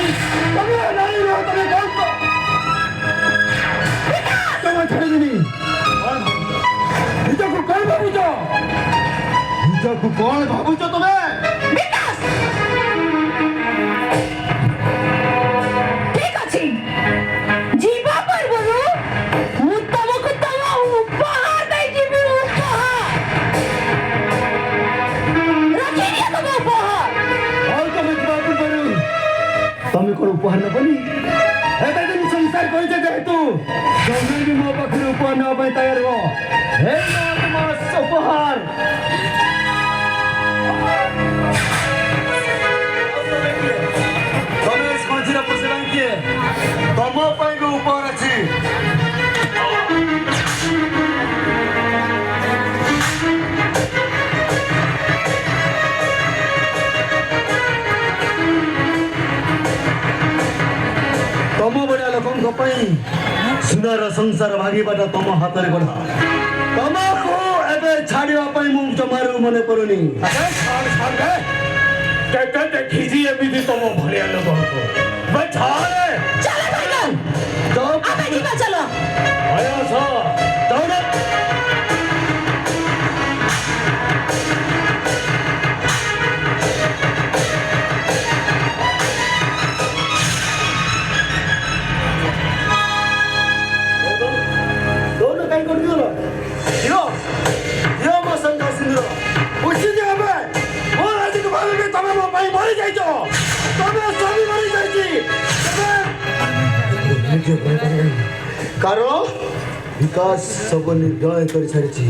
तम नहीं रहो तम गल्प तम छाड़ीनी निज को कौन भावुच निज को कौन भावुच तुम्हें ठीक अछि जीवा परबरु मु तमको तम उपहार दे जीवी उपहार रखी दिया तम उपहार और तुम जीवा परबरु तुम कोन उपहार न बनी एते दिन संसार कोइ जगह तू जमीन भी मो पाखरे उपहार न पाई तैयार हो हे तुम उपहार रमेश मंझीर प्रसंग किए तुम उपहार अच्छी तुम बड़ा लोक सुनार संसार भागीबाट तुम हाथ में गढ़ा तुमको एबे छाड़िया जमारू मन पड़ुनी देखी एमती तुम भाया लोक चलो भाईजान आबे जीवा चलो दोनों कहीं कर दियो हिरो हिरो मो संग सिंदरो उसी जे हबे मोर आज के बारे में तमे मो भाई मरि जाई छो तमे सभी मरि जाई छी तमे कारो विकास सब निर्दय कर छाड़ी छी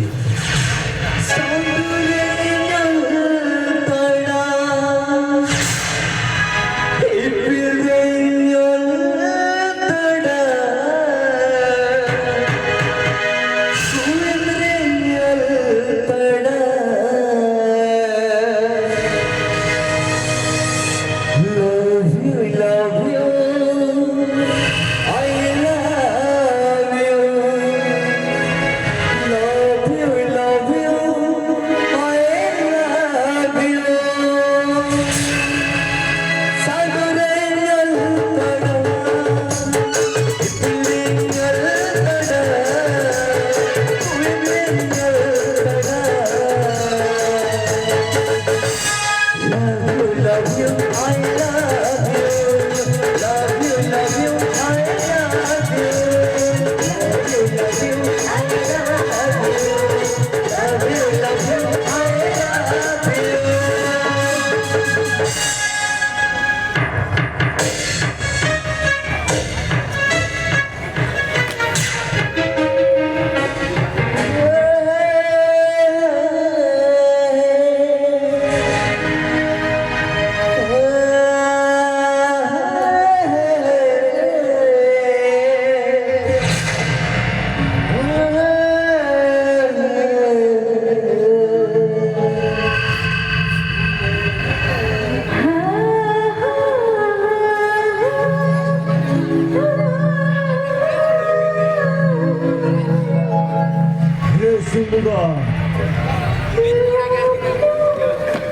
봐.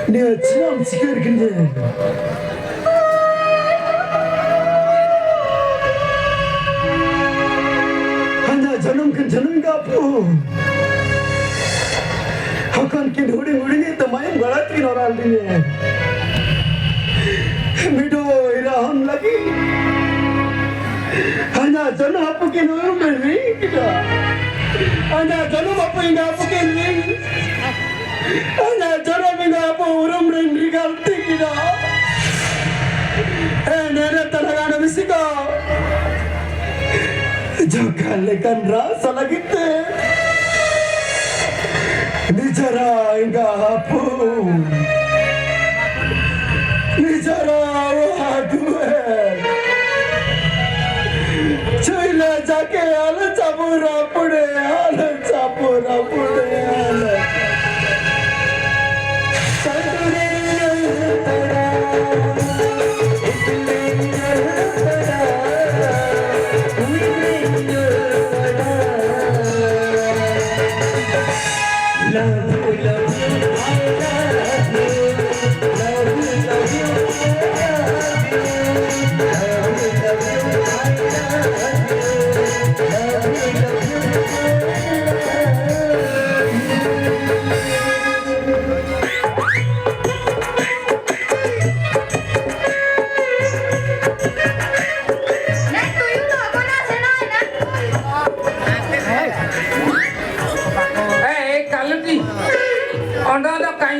내가 지금 지켜야겠는데. 하나 저놈인가 부. akan kin huring to main galat kin oral dine mido irahon lagi hanya jano apu kin urum ri kita hanya jano apu inga apu kin ri hanya jano inga apu urum ri galti kita nere talagana misiko jokalekan rasa lagi te bicara enggak apa bicara waduh cuila jake ala capura pude ala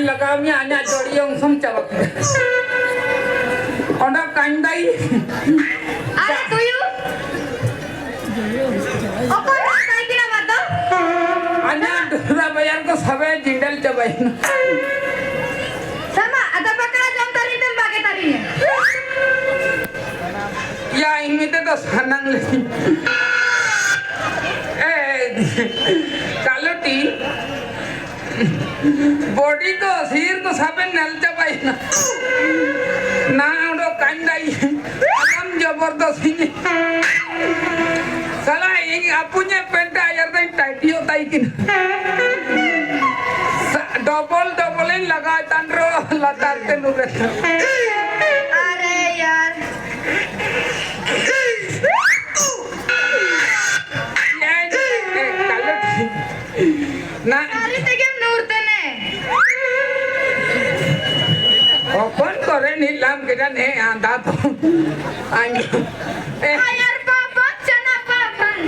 Lagamnya hanya jodi yang semcawak. Onda kandai. Ada tuyu. Apa kandai kina mata? Hanya dura bayar ko sabai jindal jabain. Sama ada pakara jam tari dan bagai tarinya. Ya ini tuh sanang lagi. Kalau ti body to sir to saben nalcha pai na udo kandai alam jabardasti sala ini apunya penta air tai taitio taikin double laga tanro latar tenure Are yaar na hari tege nurte ne open kore ni lam kita ne anda to ayar papa chana papan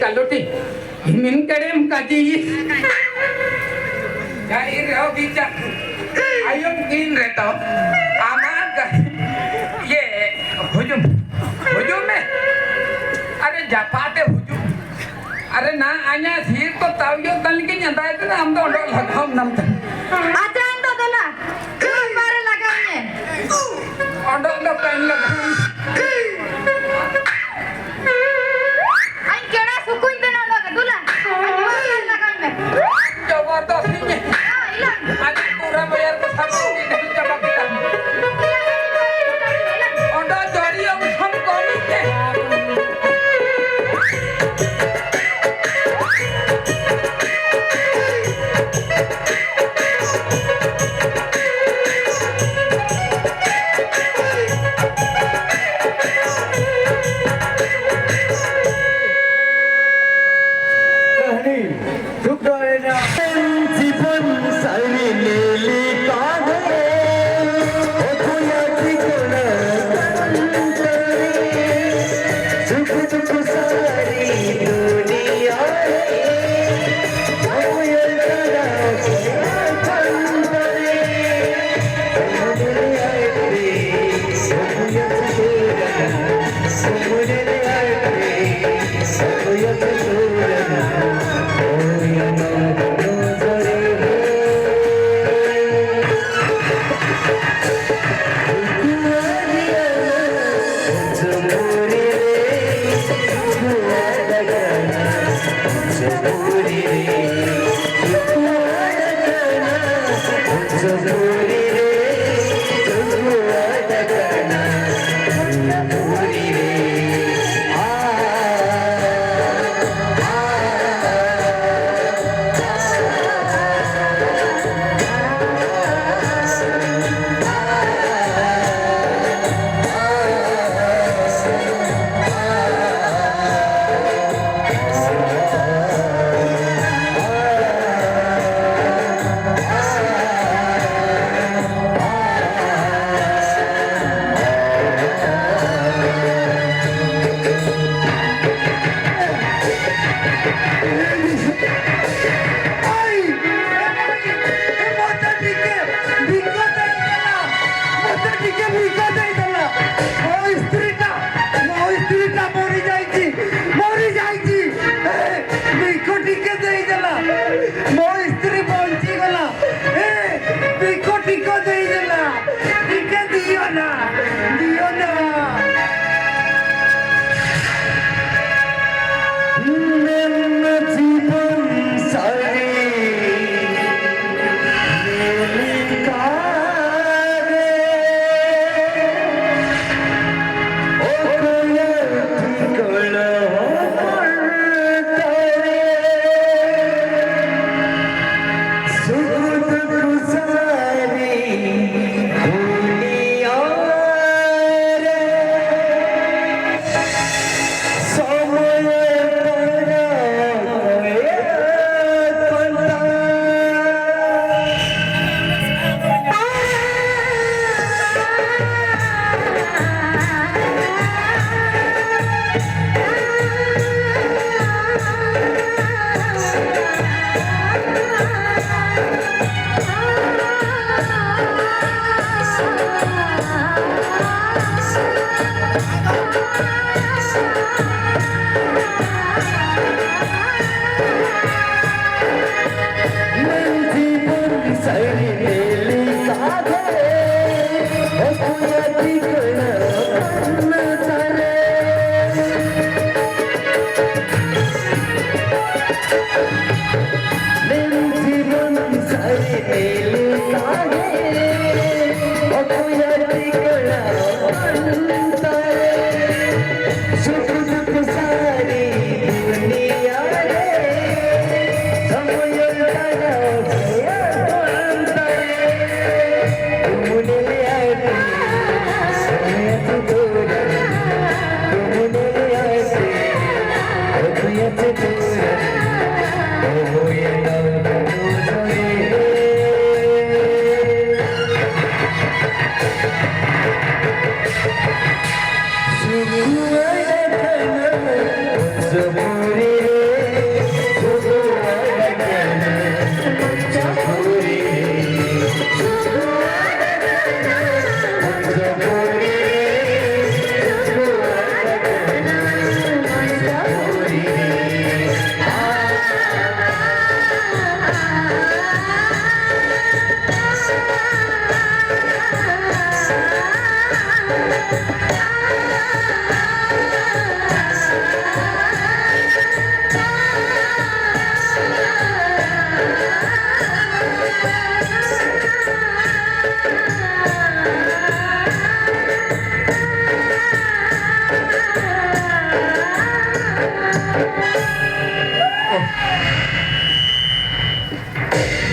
kaluti min kadem kaji kai rao bicha ayam kin reto amag ye hujum me are japate hujum अरे ना आया सीर तो तावियो तल के नहीं आता है तो हम तो डॉल लगाओ नमता aja anda dona cuma bare lagamnya doll doll pen लगाओ ain kena sukuin dena loga dula aja lagamnya जबरदस्ती में hilang आज पूरा bayar को सब नहीं जमा kita डॉल जोड़ी हम कौन के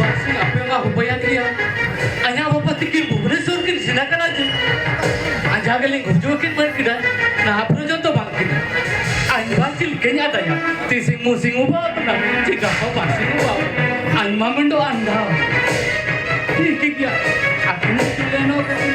Masih apa yang aku bayang dia? Hanya apa tikin Bhubaneswar kin sinakan aja. Aja galing gujokin main kita. Nah projon to bangkin. Ain basil kenya daya. Tising musing ubah tu na. Jika apa basil ubah. Ain mamendo anda. Ini kia. Aku mesti leno kasi.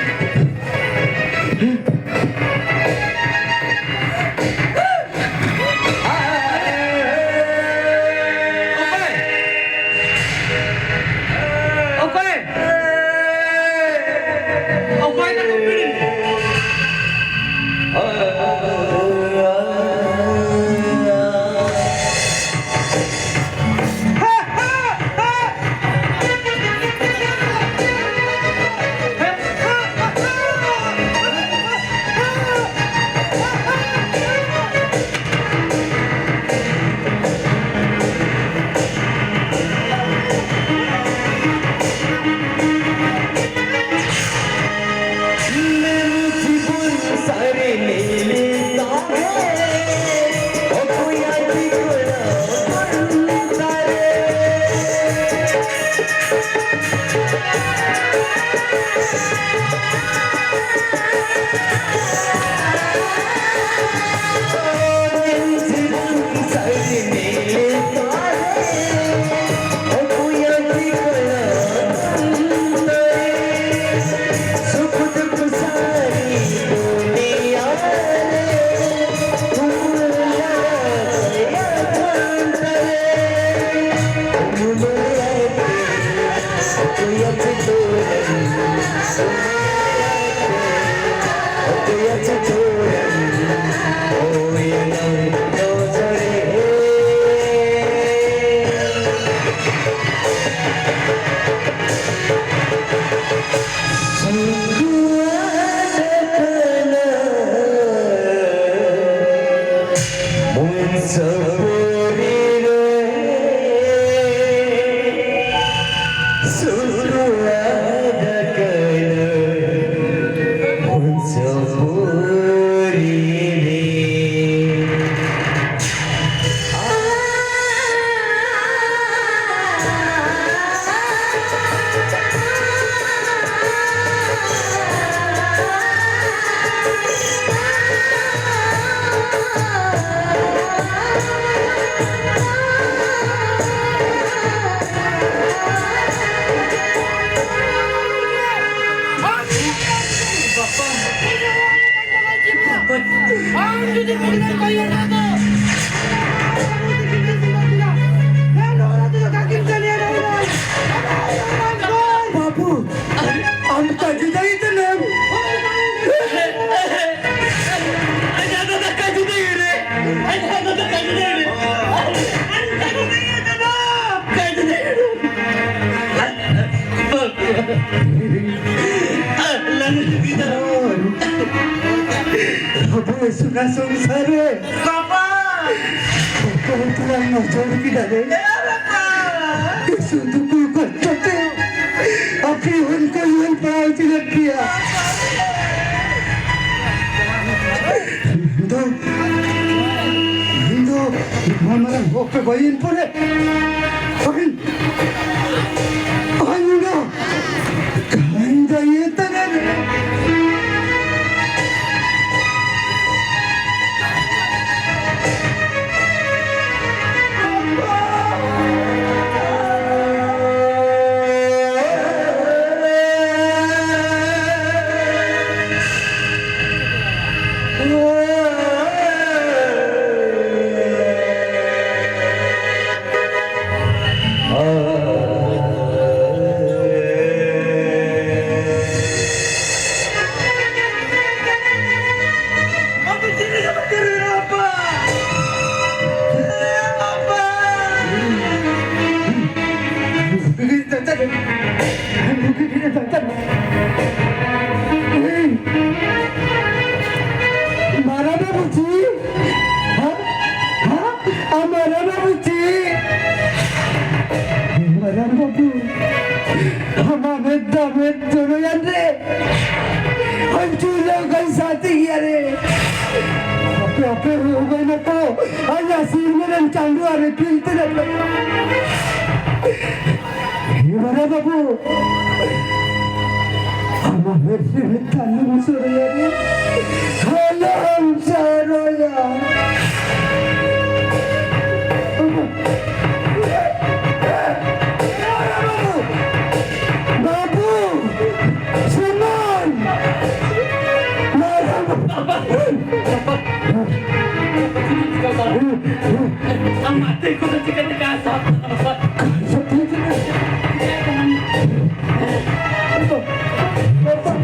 सुना संसार नजर की डाले सुंदर करते Aki uनको यूं पाँच लड़कियाँ Hindu Hindu हमारा होके भाई इन पर Akin Hindu कहीं जाइए तने मारा बाबूजी हाँ हाँ हमारा बाबूजी हमारा बाबू हमारे दामे दोनों यार रे हम चूल्हे का साथी किया रे अपने अपने हो गए ना तो आज आसीर में रंग चांदू आ रहे पिलते रहते हमारा बाबू हमारे से तालु मुसरे यार हम सारो यार बाबू सुमन Mati ko sa chicken kasap. Bapak